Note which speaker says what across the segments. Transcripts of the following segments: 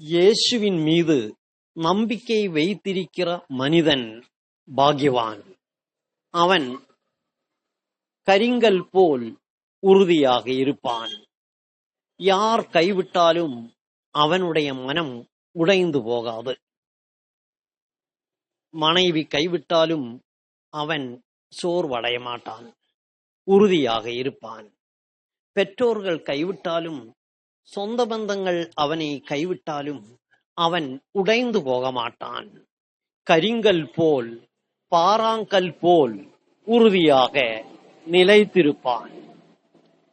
Speaker 1: இயேசுவின் மீது நம்பிக்கை வைத்திருக்கிற மனிதன் பாக்கியவான். அவன் கரிங்கல் போல் உறுதியாக இருப்பான். யார் கைவிட்டாலும் அவனுடைய மனம் உடைந்து போகாது. மனைவி கைவிட்டாலும் அவன் சோர்வடைய மாட்டான், உறுதியாக இருப்பான். பெற்றோர்கள் கைவிட்டாலும், சொந்த பந்தங்கள் அவனை கைவிட்டாலும் அவன் உடைந்து போக மாட்டான். கரிங்கல் போல், பாறாங்கல் போல் உறுதியாக நிலைத்திருப்பான்.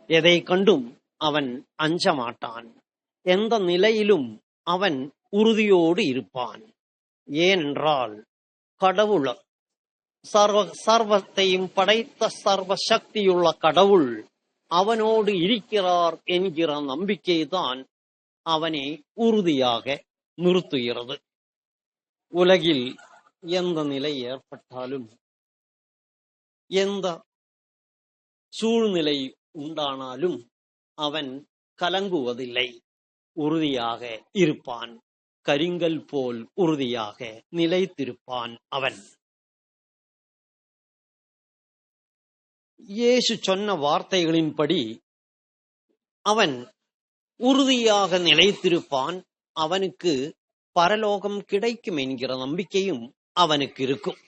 Speaker 1: எதை கண்டும் அவன் அஞ்ச மாட்டான். எந்த நிலையிலும் அவன் உறுதியோடு இருப்பான். ஏனென்றால் கடவுள், சர்வத்தையும் படைத்த சர்வ சக்தியுள்ள கடவுள் அவனோடு இருக்கிறார் என்கிற நம்பிக்கைதான் அவனை உறுதியாக நிறுத்துகிறது. உலகில் எந்த நிலை ஏற்பட்டாலும், எந்த சூழ்நிலை உண்டானாலும் அவன் கலங்குவதில்லை, உறுதியாக இருப்பான். கரிங்கல் போல் உறுதியாக நிலைத்திருப்பான் அவன். இயேசு சொன்ன வார்த்தைகளின்படி அவன் உறுதியாக நிலைத்திருப்பான். அவனுக்கு பரலோகம் கிடைக்கும் என்கிற நம்பிக்கையும் அவனுக்கு இருக்கும்.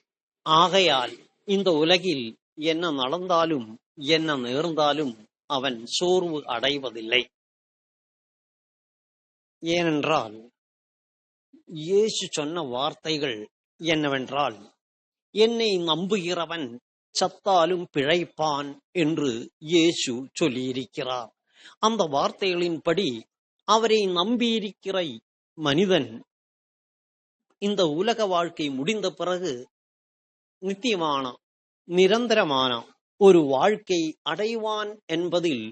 Speaker 1: ஆகையால் இந்த உலகில் என்ன நடந்தாலும் என்ன நேர்ந்தாலும் அவன் சோர்வு அடைவதில்லை. ஏனென்றால் இயேசு சொன்ன வார்த்தைகள் என்னவென்றால், என்னை நம்புகிறவன் சத்தாலும் பிழைப்பான் என்று இயேசு சொல்லியிருக்கிறார். அந்த வார்த்தைகளின்படி அவரை நம்பியிருக்கிற மனிதன் இந்த உலக வாழ்க்கை முடிந்த பிறகு நித்தியமான நிரந்தரமான ஒரு வாழ்க்கை அடைவான் என்பதில்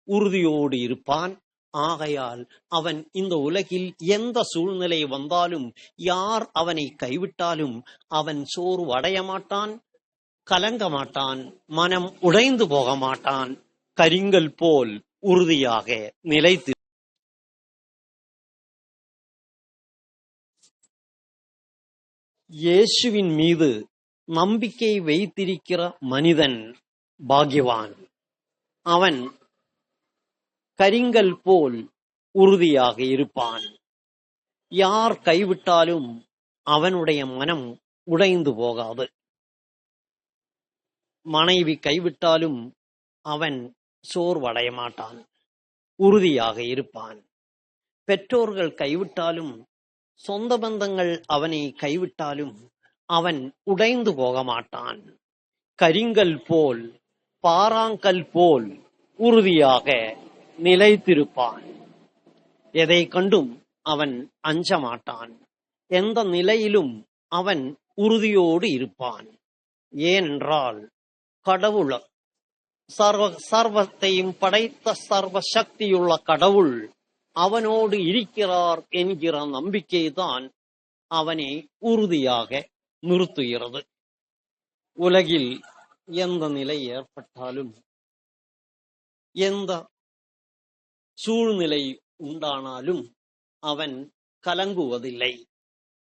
Speaker 1: உறுதியோடு இருப்பான். ஆகையால் அவன் இந்த உலகில் எந்த சூழ்நிலை வந்தாலும், யார் அவனை கைவிட்டாலும் அவன் சோர்வு அடைய மாட்டான், கலங்க மாட்டான், மனம் உடைந்து போக மாட்டான். கரிங்கல் போல் உறுதியாக நிலைத்து இயேசுவின் மீது நம்பிக்கை வைத்திருக்கிற மனிதன் பாக்கியவான். அவன் கரிங்கல் போல் உறுதியாக இருப்பான். யார் கைவிட்டாலும் அவனுடைய மனம் உடைந்து போகாது. மனைவி கைவிட்டாலும் அவன் சோர்வடைய மாட்டான், உறுதியாக இருப்பான். பெற்றோர்கள் கைவிட்டாலும், சொந்த பந்தங்கள் அவனை கைவிட்டாலும் அவன் உடைந்து போக மாட்டான். கரிங்கல் போல், பாறாங்கல் போல் உறுதியாக நிலைத்திருப்பான். எதை கண்டும் அவன் அஞ்ச மாட்டான். எந்த நிலையிலும் அவன் உறுதியோடு இருப்பான். ஏனென்றால் கடவுள், சர்வத்தையும் படைத்த சர்வ சக்தியுள்ள கடவுள் அவனோடு இருக்கிறார் என்கிற நம்பிக்கைதான் அவனை உறுதியாக நிறுத்துகிறது. உலகில் எந்த நிலை ஏற்பட்டாலும், எந்த சூழ்நிலை உண்டானாலும் அவன் கலங்குவதில்லை,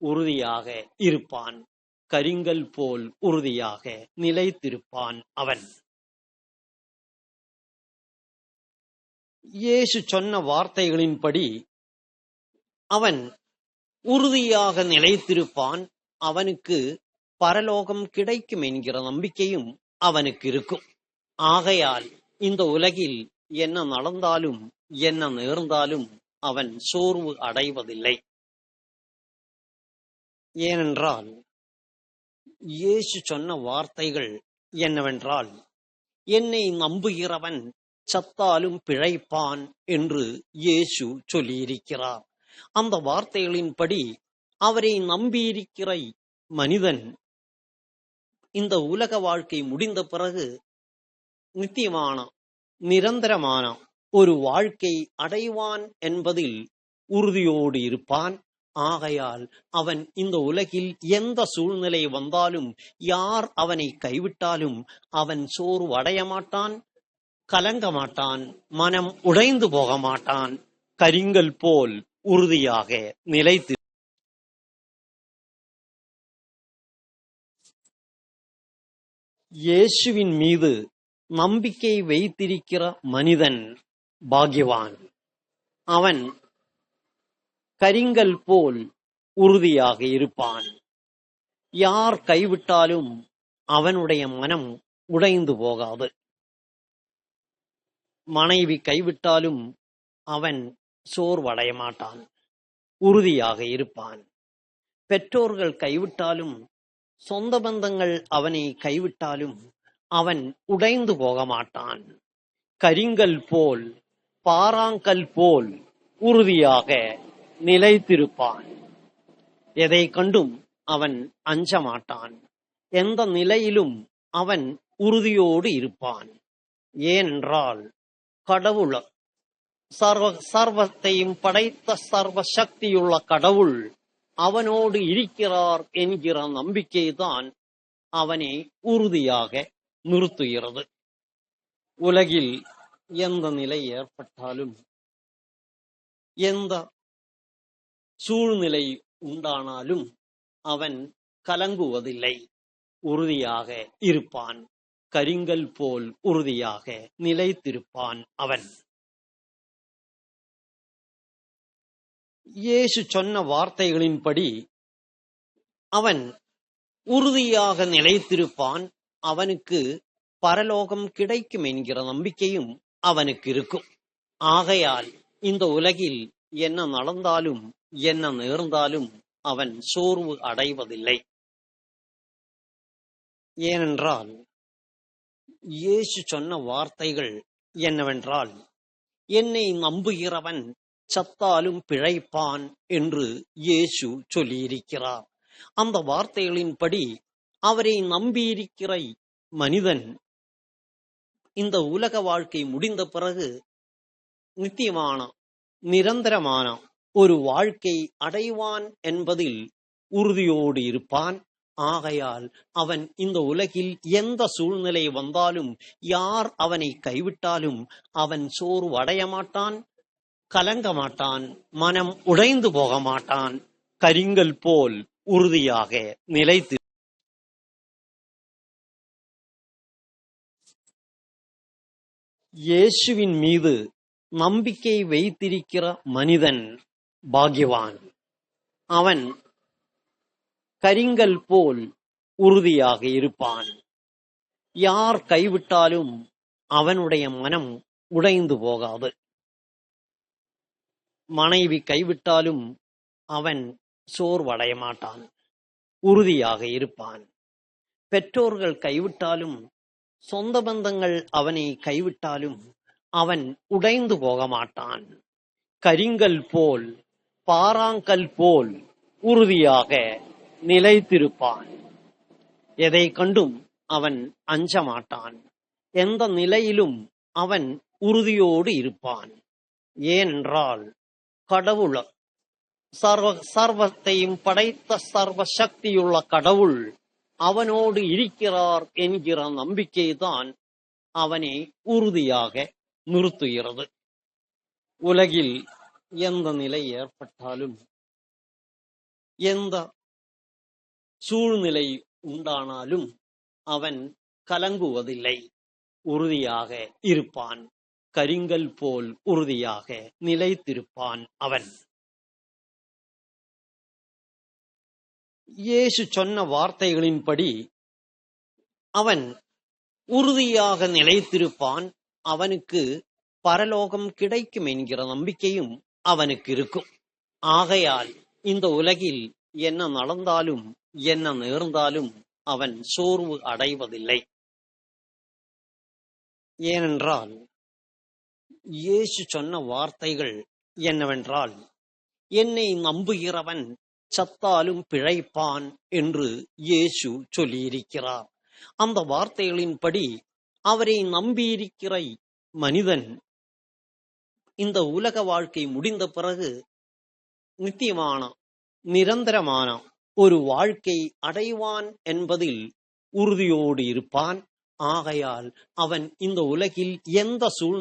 Speaker 1: உறுதியாக இருப்பான். கரிங்கல் போல் உறுதியாக நிலைத்திருப்பான் அவன். இயேசு சொன்ன வார்த்தைகளின்படி அவன் உறுதியாக நிலைத்திருப்பான். அவனுக்கு பரலோகம் கிடைக்கும் என்கிற நம்பிக்கையும் அவனுக்கு இருக்கும். ஆகையால் இந்த உலகில் என்ன நடந்தாலும் என்ன நேர்ந்தாலும் அவன் சோர்வு அடைவதில்லை. ஏனென்றால் இயேசு சொன்ன வார்த்தைகள் என்னவென்றால், என்னை நம்புகிறவன் சத்தாலும் பிழைப்பான் என்று இயேசு சொல்லியிருக்கிறார். அந்த வார்த்தைகளின்படி அவரை நம்பியிருக்கிற மனிதன் இந்த உலக வாழ்க்கை முடிந்த பிறகு நித்தியமான நிரந்தரமான ஒரு வாழ்க்கை அடைவான் என்பதில் உறுதியோடு இருப்பான். ஆகையால் அவன் இந்த உலகில் எந்த சூழ்நிலை வந்தாலும், யார் அவனை கைவிட்டாலும் அவன் சோர்வு அடைய மாட்டான், கலங்க மாட்டான், மனம் உடைந்து போக மாட்டான். கரிங்கல் போல் உறுதியாக நிலைத்து இயேசுவின் மீது நம்பிக்கை வைத்திருக்கிற மனிதன் பாக்கியவான். அவன் கரிங்கல் போல் உறுதியாக இருப்பான். யார் கைவிட்டாலும் அவனுடைய மனம் உடைந்து போகாது. மனைவி கைவிட்டாலும் அவன் சோர்வடைய மாட்டான், உறுதியாக இருப்பான். பெற்றோர்கள் கைவிட்டாலும், சொந்த பந்தங்கள் அவனை கைவிட்டாலும் அவன் உடைந்து போக மாட்டான். கரிங்கல் போல், பாறாங்கல் போல் உறுதியாக நிலைத்திருப்பான். எதை கண்டும் அவன் அஞ்ச மாட்டான். எந்த நிலையிலும் அவன் உறுதியோடு இருப்பான். ஏனென்றால் கடவுள், சர்வத்தையும் படைத்த சர்வ சக்தியுள்ள கடவுள் அவனோடு இருக்கிறார் என்கிற நம்பிக்கைதான் அவனை உறுதியாக நிறுத்துகிறது. உலகில் எந்த நிலை ஏற்பட்டாலும், எந்த சூழ்நிலை உண்டானாலும் அவன் கலங்குவதில்லை, உறுதியாக இருப்பான். கரிங்கல் போல் உறுதியாக நிலைத்திருப்பான் அவன். இயேசு சொன்ன வார்த்தைகளின்படி அவன் உறுதியாக நிலைத்திருப்பான். அவனுக்கு பரலோகம் கிடைக்கும் என்கிற நம்பிக்கையும் அவனுக்கு இருக்கும். ஆகையால் இந்த உலகில் என்ன நடந்தாலும் என்ன நேர்ந்தாலும் அவன் சோர்வு அடைவதில்லை. ஏனென்றால் இயேசு சொன்ன வார்த்தைகள் என்னவென்றால், என்னை நம்புகிறவன் சத்தாலும் பிழைப்பான் என்று இயேசு சொல்லியிருக்கிறார். அந்த வார்த்தைகளின்படி அவரை நம்பியிருக்கிற மனிதன் இந்த உலக வாழ்க்கை முடிந்த பிறகு நித்தியமான நிரந்தரமான ஒரு வாழ்க்கை அடைவான் என்பதில் உறுதியோடு இருப்பான். ஆகையால் அவன் இந்த உலகில் எந்த சூழ்நிலை வந்தாலும், யார் அவனை கைவிட்டாலும் அவன் சோர்வு அடைய மாட்டான், கலங்க மாட்டான், மனம் உடைந்து போக மாட்டான். கரிங்கல் போல் உறுதியாக நிலைத்து இயேசுவின் மீது நம்பிக்கை வைத்திருக்கிற மனிதன் பாக்கியவான். அவன் கரிங்கல் போல் உறுதியாக இருப்பான். யார் கைவிட்டாலும் அவனுடைய மனம் உடைந்து போகாது. மனைவி கைவிட்டாலும் அவன் சோர்வடைய மாட்டான், உறுதியாக இருப்பான். பெற்றோர்கள் கைவிட்டாலும், சொந்த பந்தங்கள் அவனை கைவிட்டாலும் அவன் உடைந்து போக மாட்டான். கரிங்கல் போல், பாறாங்கல் போல் உறுதியாக நிலைத்திருப்பான். எதை கண்டும் அவன் அஞ்ச மாட்டான். எந்த நிலையிலும் அவன் உறுதியோடு இருப்பான். ஏனென்றால் கடவுள், சர்வத்தையும் படைத்த சர்வ சக்தியுள்ள கடவுள் அவனோடு இருக்கிறார் என்கிற நம்பிக்கைதான் அவனை உறுதியாக நிறுத்துகிறது. உலகில் எந்த நிலை ஏற்பட்டாலும், எந்த சூழ்நிலை உண்டானாலும் அவன் கலங்குவதில்லை, உறுதியாக இருப்பான். கரிங்கல் போல் உறுதியாக நிலைத்திருப்பான் அவன். இயேசு சொன்ன வார்த்தைகளின்படி அவன் உறுதியாக நிலைத்திருப்பான். அவனுக்கு பரலோகம் கிடைக்கும் என்கிற நம்பிக்கையும் அவனுக்கு இருக்கும். ஆகையால் இந்த உலகில் என்ன நடந்தாலும் என்ன நேர்ந்தாலும் அவன் சோர்வு அடைவதில்லை. ஏனென்றால் இயேசு சொன்ன வார்த்தைகள் என்னவென்றால், என்னை நம்புகிறவன் சத்தாலும் பிழைப்பான் என்று இயேசு சொல்லியிருக்கிறார். அந்த வார்த்தைகளின்படி அவரை நம்பியிருக்கிற மனிதன் இந்த உலக வாழ்க்கை முடிந்த பிறகு நித்தியமான நிரந்தரமான ஒரு வாழ்க்கை அடைவான் என்பதில் உறுதியோடு இருப்பான். ஆகையால் அவன் இந்த உலகில் எந்த